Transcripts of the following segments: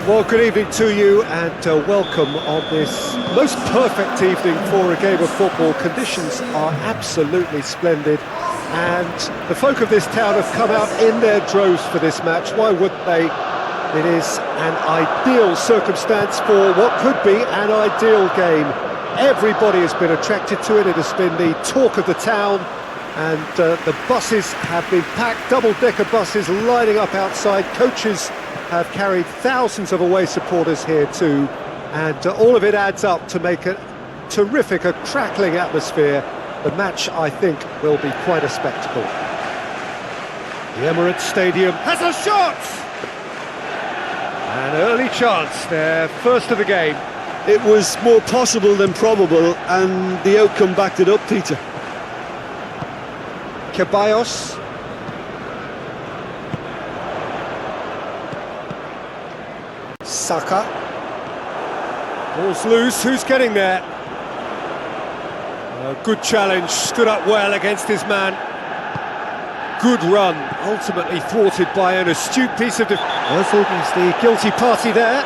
Well, good evening to you and welcome on this most perfect evening for a game of football. Conditions are absolutely splendid and the folk of this town have come out in their droves for this match. Why wouldn't they? It is an ideal circumstance for what could be an ideal game. Everybody has been attracted to it. It has been the talk of the town and the buses have been packed, double-decker buses lining up outside. Coaches have carried thousands of away supporters here too, and all of it adds up to make a terrific, a crackling atmosphere. The match, I think, will be quite a spectacle. The Emirates Stadium has a shot! An early chance there, first of the game. It was more possible than probable, and the outcome backed it up, Peter. Ceballos. Saka. Ball's loose, who's getting there? Good challenge, stood up well against his man. Good run, ultimately thwarted by an astute piece of defence. He's the guilty party there.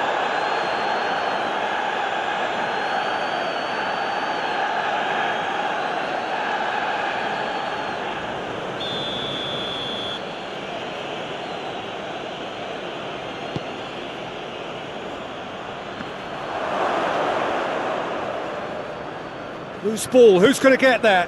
Loose ball, who's going to get that?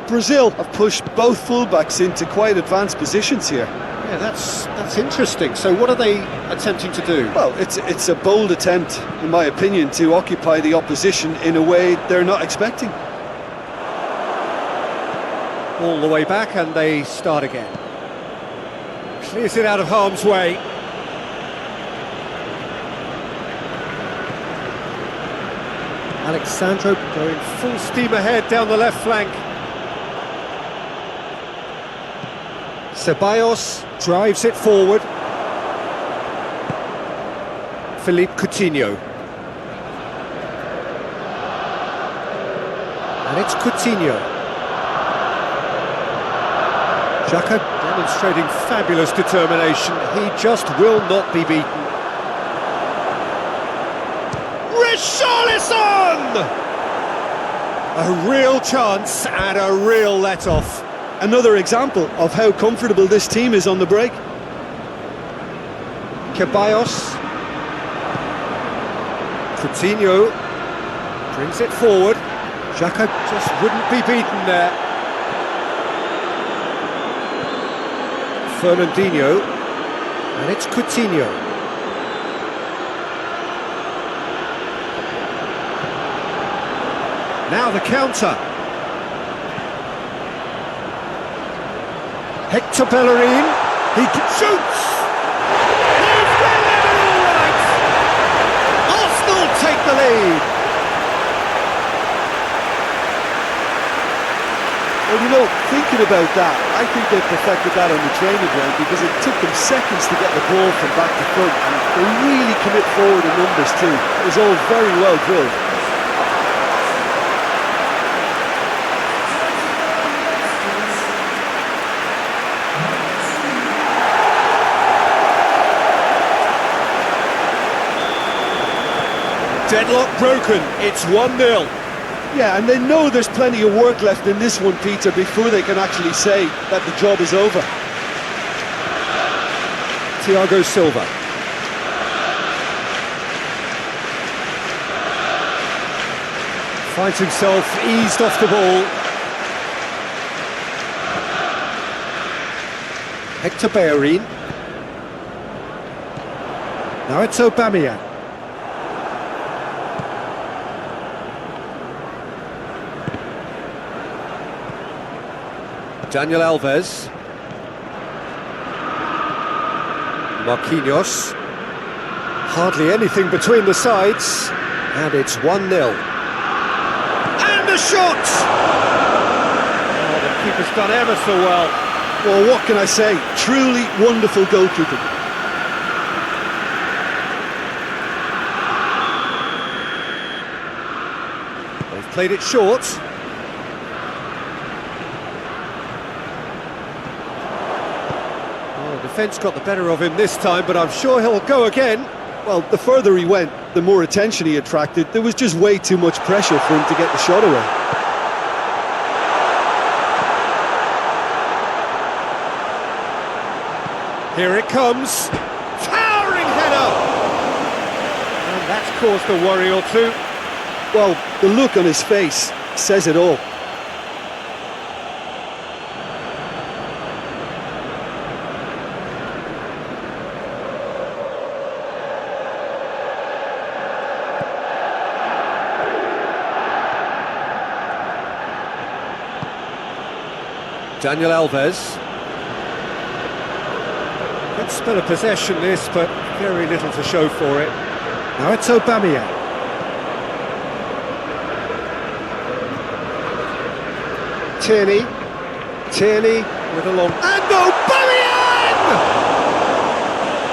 Brazil have pushed both fullbacks into quite advanced positions here. Yeah, that's interesting. So what are they attempting to do? Well, it's a bold attempt, in my opinion, to occupy the opposition in a way they're not expecting. All the way back and they start again. Clears it out of harm's way. Alexandro going full steam ahead down the left flank. Ceballos drives it forward. 𝚈𝚞𝚞𝚝𝚞. And it's Coutinho. Xhaka demonstrating fabulous determination. He just will not be beaten. Richarlison! A real chance and a real let-off. Another example of how comfortable this team is on the break. Ceballos. Coutinho brings it forward. Xhaka just wouldn't be beaten there. Fernandinho. And it's Coutinho. Now the counter. Hector Bellerin. He shoots. He's got it all right. Arsenal take the lead. Well, you know, thinking about that, I think they perfected that on the training ground because it took them seconds to get the ball from back to front. And they really commit forward in numbers too. It was all very well drilled. Deadlock broken, it's 1-0. Yeah, and they know there's plenty of work left in this one, Peter, before they can actually say that the job is over. Thiago Silva. Finds himself eased off the ball. Hector Bellerin. Now it's Aubameyang. Daniel Alves. Marquinhos. Hardly anything between the sides. And it's 1-0. And a shot! Oh, the keeper's done ever so well. Well, what can I say? Truly wonderful goalkeeping. They've played it short. defence got the better of him this time, but I'm sure he'll go again. Well, the further he went, the more attention he attracted. There was just way too much pressure for him to get the shot away. Here it comes. Towering header! And that's caused a worry or two. Well, the look on his face says it all. Daniel Alves. Good spell of possession this, but very little to show for it. Now it's Aubameyang. Tierney with a long... And Aubameyang!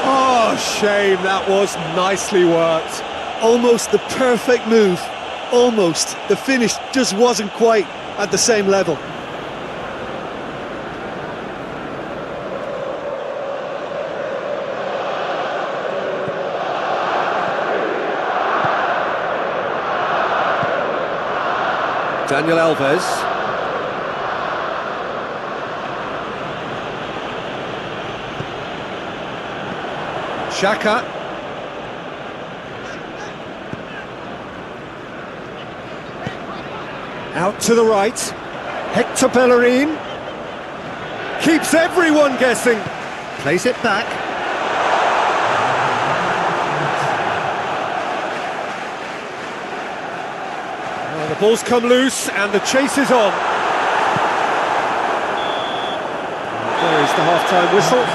Oh, shame, that was nicely worked. Almost the perfect move. Almost. The finish just wasn't quite at the same level. Daniel Alves. Xhaka. Out to the right. Hector Bellerin. Keeps everyone guessing. Plays it back. The ball's come loose and the chase is on. There is the half-time whistle.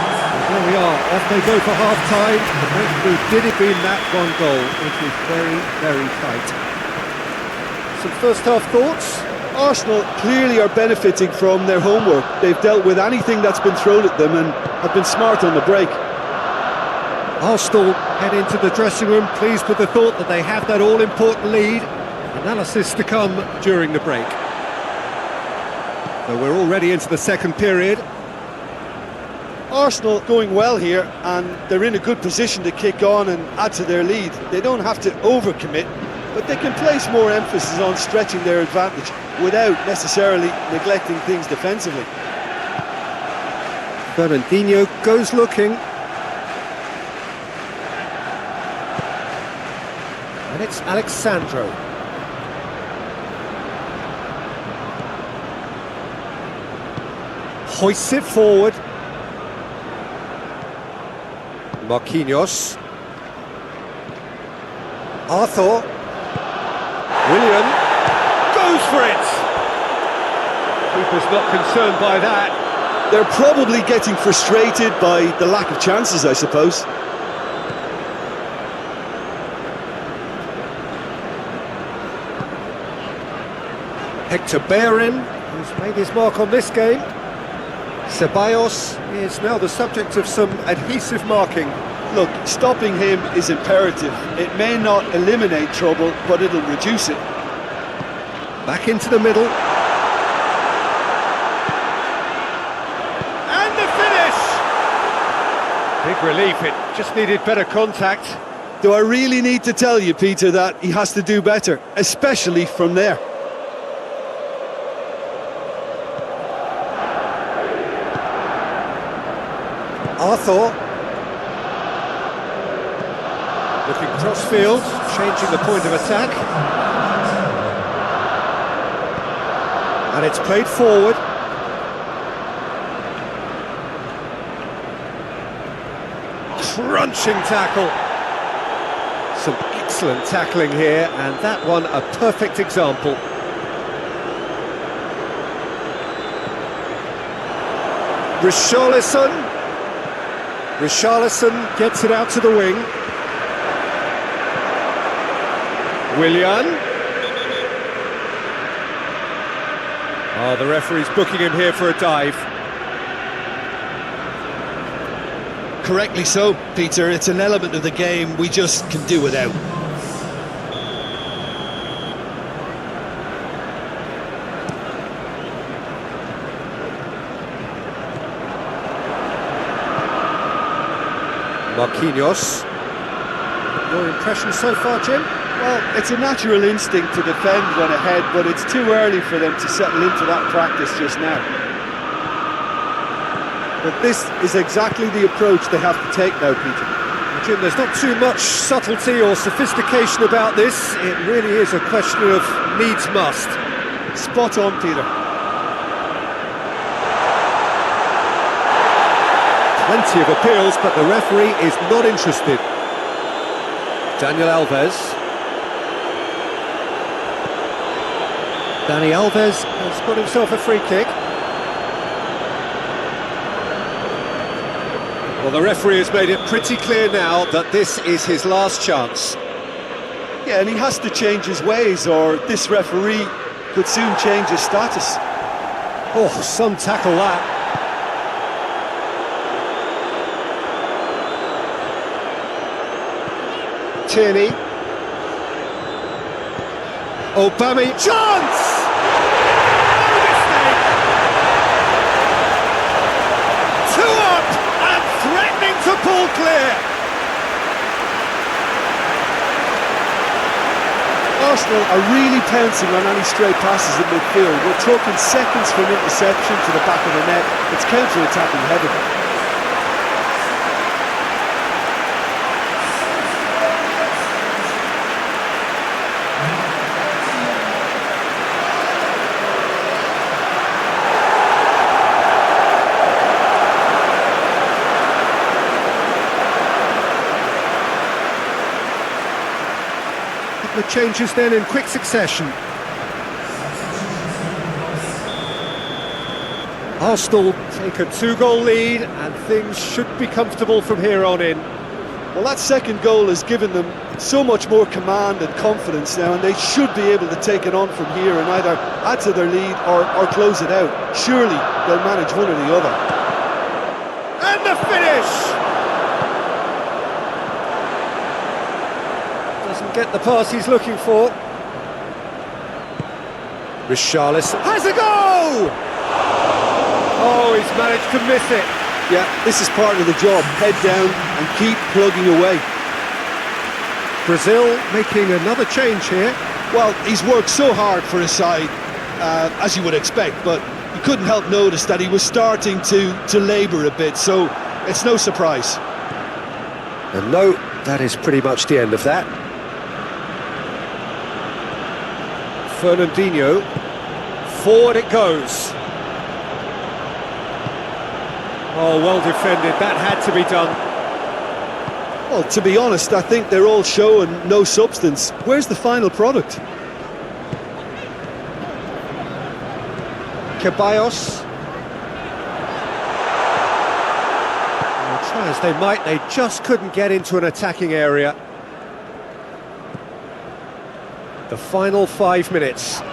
There we are, off they go for half-time. The breakthrough did it been that one goal. It was very, very tight. Some first-half thoughts? Arsenal clearly are benefiting from their homework. They've dealt with anything that's been thrown at them and have been smart on the break. Arsenal head into the dressing room pleased with the thought that they have that all-important lead. Analysis to come during the break. So we're already into the second period. Arsenal going well here, and they're in a good position to kick on and add to their lead. They don't have to overcommit, but they can place more emphasis on stretching their advantage without necessarily neglecting things defensively. Fernandinho goes looking. And it's Alexandro. Hoists it forward. Marquinhos. Arthur. Willian. Goes for it! Keeper's not concerned by that. They're probably getting frustrated by the lack of chances, I suppose. Hector Bellerin, who's made his mark on this game. Ceballos is now the subject of some adhesive marking. Look, stopping him is imperative. It may not eliminate trouble, but it'll reduce it. Back into the middle. And the finish! Big relief, it just needed better contact. Do I really need to tell you, Peter, that he has to do better, especially from there? Arthur. Looking cross-field, changing the point of attack. And it's played forward. Crunching tackle. Some excellent tackling here, and that one a perfect example. Richarlison gets it out to the wing. Willian. Oh, the referee's booking him here for a dive. Correctly so, Peter. It's an element of the game we just can do without. Marquinhos. Your impression so far, Jim? Well, it's a natural instinct to defend when ahead, but it's too early for them to settle into that practice just now. But this is exactly the approach they have to take now, Peter. Jim, there's not too much subtlety or sophistication about this. It really is a question of needs must. Spot on, Peter. Plenty of appeals, but the referee is not interested. Daniel Alves. Dani Alves has got himself a free kick. Well, the referee has made it pretty clear now that this is his last chance. Yeah, and he has to change his ways, or this referee could soon change his status. Oh, some tackle that. Tierney. Aubameyang. Chance! No mistake! Two up and threatening to pull clear. Arsenal are really pouncing on any stray passes in midfield. We're talking seconds from interception to the back of the net. It's counter-attacking heavily. The changes then in quick succession. Arsenal take a 2-goal lead and things should be comfortable from here on in. Well, that second goal has given them so much more command and confidence now, and they should be able to take it on from here and either add to their lead or close it out. Surely they'll manage one or the other. And the finish! Doesn't get the pass he's looking for. Richarlison has a go! Oh, he's managed to miss it. Yeah, this is part of the job. Head down and keep plugging away. Brazil making another change here. Well, he's worked so hard for his side, as you would expect, but you couldn't help notice that he was starting to labour a bit, so it's no surprise. And no, that is pretty much the end of that. Fernandinho, forward it goes. Oh, well defended, that had to be done. Well, to be honest, I think they're all show and no substance. Where's the final product? Ceballos. Well, try as they might, they just couldn't get into an attacking area. The final 5 minutes. Oh,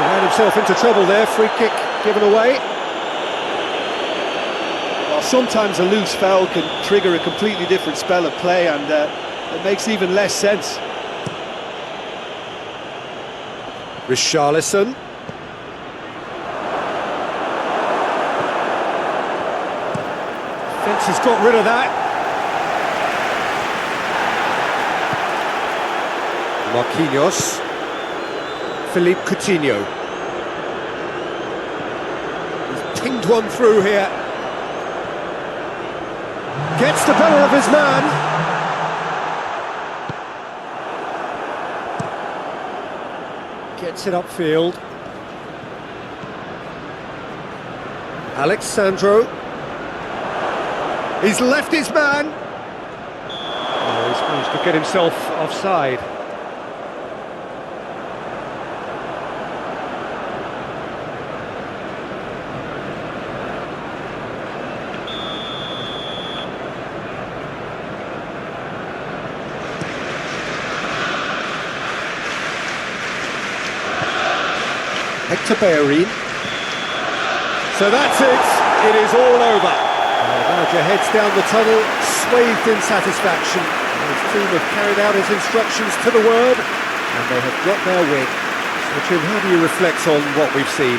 ran himself into trouble there, free kick given away. Well, sometimes a loose foul can trigger a completely different spell of play, and it makes even less sense. Richarlison. Fence has got rid of that. Marquinhos. Philippe Coutinho. He's pinged one through here. Gets the better of his man. Gets it upfield. Alexandro. He's left his man. Oh, he's managed to get himself offside. Hector Bellerin. So that's it. It is all over. The manager heads down the tunnel, swathed in satisfaction. His team have carried out his instructions to the word, and they have got their win. So, Jim, how do you reflect on what we've seen?